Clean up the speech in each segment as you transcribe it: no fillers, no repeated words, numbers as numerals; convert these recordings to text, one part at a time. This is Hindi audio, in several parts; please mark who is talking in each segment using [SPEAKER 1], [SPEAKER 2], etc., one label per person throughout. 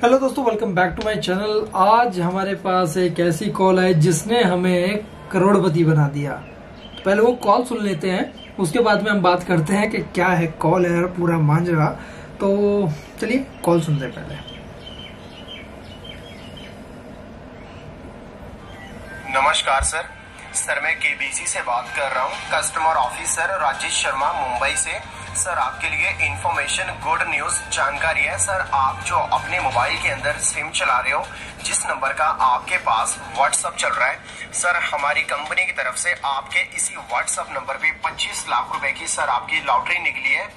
[SPEAKER 1] हेलो दोस्तों, welcome back to my channel. आज हमारे पास एक ऐसी कॉल है जिसने हमें करोड़पति बना दिया। तो पहले वो कॉल सुन लेते हैं, उसके बाद में हम बात करते हैं कि क्या है कॉल है पूरा मांजरा। तो चलिए कॉल सुनते हैं पहले।
[SPEAKER 2] नमस्कार सर, मैं केबीसी से बात कर रहा हूँ। कस्टमर ऑफिसर राजेश शर्मा मुंबई से। सर आपके लिए इंफॉर्मेशन, गुड न्यूज, जानकारी है। सर आप जो अपने मोबाइल के अंदर सिम चला रहे हो, जिस नंबर का आपके पास व्हाट्सएप चल रहा है, सर हमारी कंपनी की तरफ से आपके इसी व्हाट्सएप नंबर पे 25 लाख रुपए की सर आपकी लॉटरी निकली है।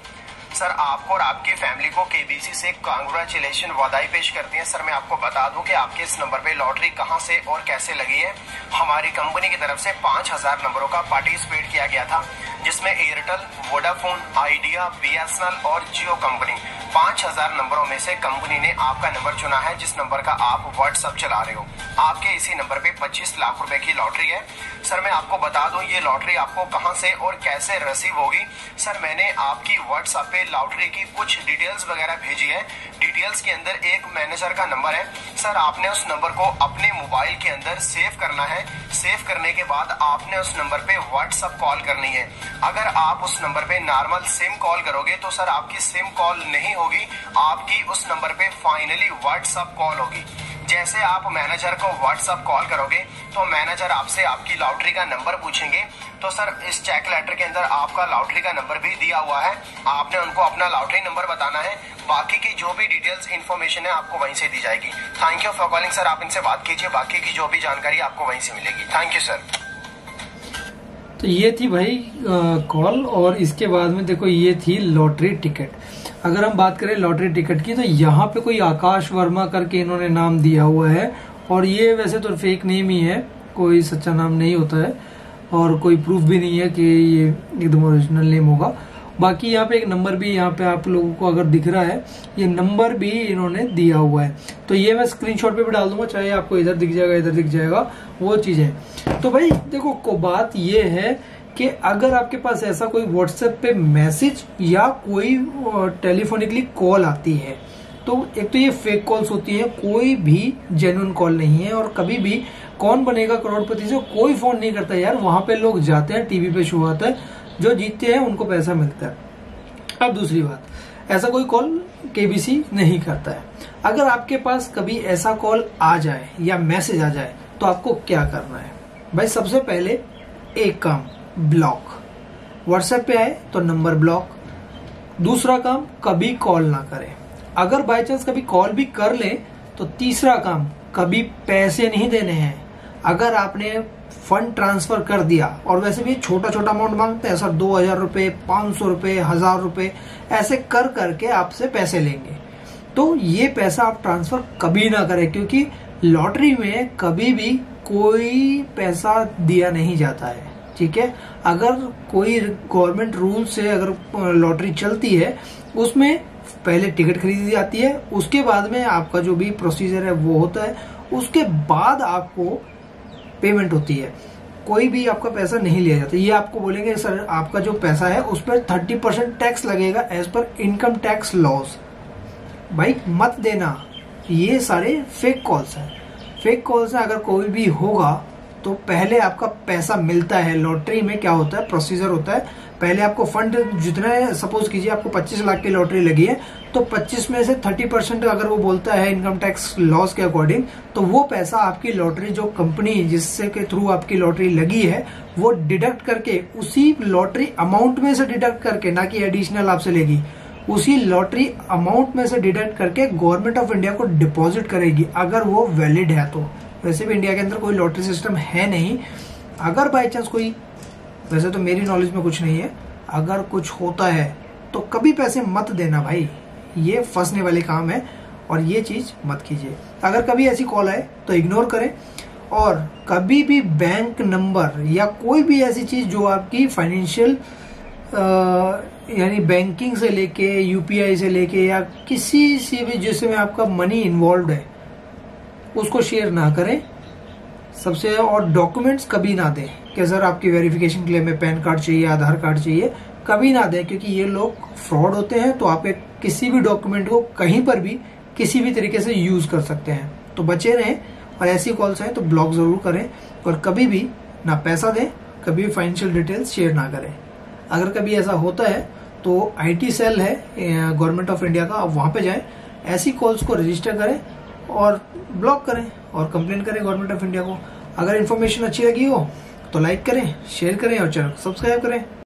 [SPEAKER 2] सर आपको और आपकी फैमिली को केबीसी से कांग्रेचुलेशन, बधाई पेश करते हैं। सर मैं आपको बता दूं कि आपके इस नंबर पे लॉटरी कहां से और कैसे लगी है। हमारी कंपनी की तरफ से 5000 नंबरों का पार्टिसिपेट किया गया था, जिसमें एयरटेल, वोडाफोन, आइडिया, बीएसएनएल और जियो कंपनी 5000 नंबरों में से कंपनी ने आपका नंबर चुना है, जिस नंबर का आप व्हाट्सएप चला रहे हो। आपके इसी नंबर पे 25 लाख रुपए की लॉटरी है। सर मैं आपको बता दूं ये लॉटरी आपको कहां से और कैसे रिसीव होगी। सर मैंने आपकी व्हाट्सएप पे लॉटरी की कुछ डिटेल्स वगैरह भेजी है। डिटेल्स के अंदर एक मैनेजर का नंबर है। सर आपने उस नंबर को अपने मोबाइल के अंदर सेव करना है। सेव करने के बाद आपने उस नंबर पे व्हाट्सएप कॉल करनी है। अगर आप उस नंबर पे नॉर्मल सिम कॉल करोगे तो सर आपकी सिम कॉल नहीं होगी, आपकी उस नंबर पे फाइनली व्हाट्सएप कॉल होगी। जैसे आप मैनेजर को व्हाट्सएप कॉल करोगे तो मैनेजर आपसे आपकी लॉटरी का नंबर पूछेंगे। तो सर इस चेक लेटर के अंदर आपका लॉटरी का नंबर भी दिया हुआ है। आपने उनको अपना लॉटरी नंबर बताना है। बाकी की जो भी डिटेल्स इन्फॉर्मेशन है आपको वहीं से दी जाएगी। Thank you for calling sir, आप इनसे बात कीजिए, बाकी की जो भी जानकारी आपको वहीं से मिलेगी। Thank you sir.
[SPEAKER 1] तो ये थी भाई कॉल, और इसके बाद में देखो ये थी लॉटरी टिकट। अगर हम बात करें लॉटरी टिकट की तो यहाँ पे कोई आकाश वर्मा करके इन्होंने नाम दिया हुआ है, और ये वैसे तो फेक नेम ही है, कोई सच्चा नाम नहीं होता है और कोई प्रूफ भी नहीं है कि ये एकदम ओरिजिनल नेम होगा। बाकी यहाँ पे एक नंबर भी यहाँ पे आप लोगों को अगर दिख रहा है, ये नंबर भी इन्होंने दिया हुआ है। तो ये मैं स्क्रीनशॉट पे भी डाल दूंगा, चाहे आपको इधर दिख जाएगा इधर दिख जाएगा, वो चीज है। तो भाई देखो को बात ये है कि अगर आपके पास ऐसा कोई व्हाट्सएप पे मैसेज या कोई टेलीफोनिकली कॉल आती है, तो एक तो ये फेक कॉल्स होती है, कोई भी जेन्युइन कॉल नहीं है। और कभी भी कौन बनेगा करोड़पति से कोई फोन नहीं करता यार। वहां पे लोग जाते हैं, टीवी पे शो आता है, जो जीतते हैं उनको पैसा मिलता है। अब दूसरी बात, ऐसा कोई कॉल केबीसी नहीं करता है। अगर आपके पास कभी ऐसा कॉल आ जाए या मैसेज आ जाए तो आपको क्या करना है भाई? सबसे पहले एक काम, ब्लॉक। व्हाट्सएप पे आए तो नंबर ब्लॉक। दूसरा काम, कभी कॉल ना करें। अगर बाय चांस कभी कॉल भी कर ले तो तीसरा काम, कभी पैसे नहीं देने हैं। अगर आपने फंड ट्रांसफर कर दिया, और वैसे भी छोटा छोटा अमाउंट मांगते हैं सर, 2000 रुपए, 500 रुपए, 1000 रुपए, ऐसे कर करके आपसे पैसे लेंगे। तो ये पैसा आप ट्रांसफर कभी ना करें, क्योंकि लॉटरी में कभी भी कोई पैसा दिया नहीं जाता है, ठीक है। अगर कोई गवर्नमेंट रूल से अगर लॉटरी चलती है, उसमें पहले टिकट खरीदी जाती है, उसके बाद में आपका जो भी प्रोसीजर है वो होता है, उसके बाद आपको पेमेंट होती है। कोई भी आपका पैसा नहीं लिया जाता। ये आपको बोलेंगे सर आपका जो पैसा है उस पर 30% टैक्स लगेगा as per income tax loss. भाई मत देना, ये सारे फेक कॉल्स हैं। फेक कॉल्स है, अगर कोई भी होगा तो पहले आपका पैसा मिलता है। लॉटरी में क्या होता है, प्रोसीजर होता है, पहले आपको फंड जितना है, सपोज कीजिए आपको 25 लाख की लॉटरी लगी है, तो 25 में से 30% अगर वो बोलता है इनकम टैक्स लॉस के अकॉर्डिंग, तो वो पैसा आपकी लॉटरी जो कंपनी जिससे के थ्रू आपकी लॉटरी लगी है वो डिडक्ट करके, उसी लॉटरी अमाउंट में से डिडक्ट करके, ना कि एडिशनल आपसे लेगी, उसी लॉटरी अमाउंट में से डिडक्ट करके गवर्नमेंट ऑफ इंडिया को डिपॉजिट करेगी, अगर वो वैलिड है तो। वैसे भी इंडिया के अंदर कोई लॉटरी सिस्टम है नहीं। अगर बाई चांस कोई, वैसे तो मेरी नॉलेज में कुछ नहीं है, अगर कुछ होता है तो कभी पैसे मत देना भाई, ये फंसने वाले काम है, और ये चीज मत कीजिए। अगर कभी ऐसी कॉल आए तो इग्नोर करें, और कभी भी बैंक नंबर या कोई भी ऐसी चीज जो आपकी फाइनेंशियल यानी बैंकिंग से लेके, यूपीआई से लेके, या किसी से भी जिसमें आपका मनी इन्वॉल्व है, उसको शेयर ना करें सबसे। और डॉक्यूमेंट्स कभी ना दें कि सर आपकी वेरिफिकेशन के लिए हमें पैन कार्ड चाहिए, आधार कार्ड चाहिए, कभी ना दें, क्योंकि ये लोग फ्रॉड होते हैं। तो आप किसी भी डॉक्यूमेंट को कहीं पर भी किसी भी तरीके से यूज कर सकते हैं। तो बचे रहें, और ऐसी कॉल्स हैं तो ब्लॉक जरूर करें, और कभी भी ना पैसा दें, कभी भी फाइनेंशियल डिटेल्स शेयर ना करें। अगर कभी ऐसा होता है तो IT सेल है गवर्नमेंट ऑफ इंडिया का, आप वहां पे जाएं, ऐसी कॉल्स को रजिस्टर करें और ब्लॉक करें और कंप्लेन करें गवर्नमेंट ऑफ इंडिया को। अगर इन्फॉर्मेशन अच्छी लगी हो तो लाइक करें, शेयर करें और चैनल को सब्सक्राइब करें।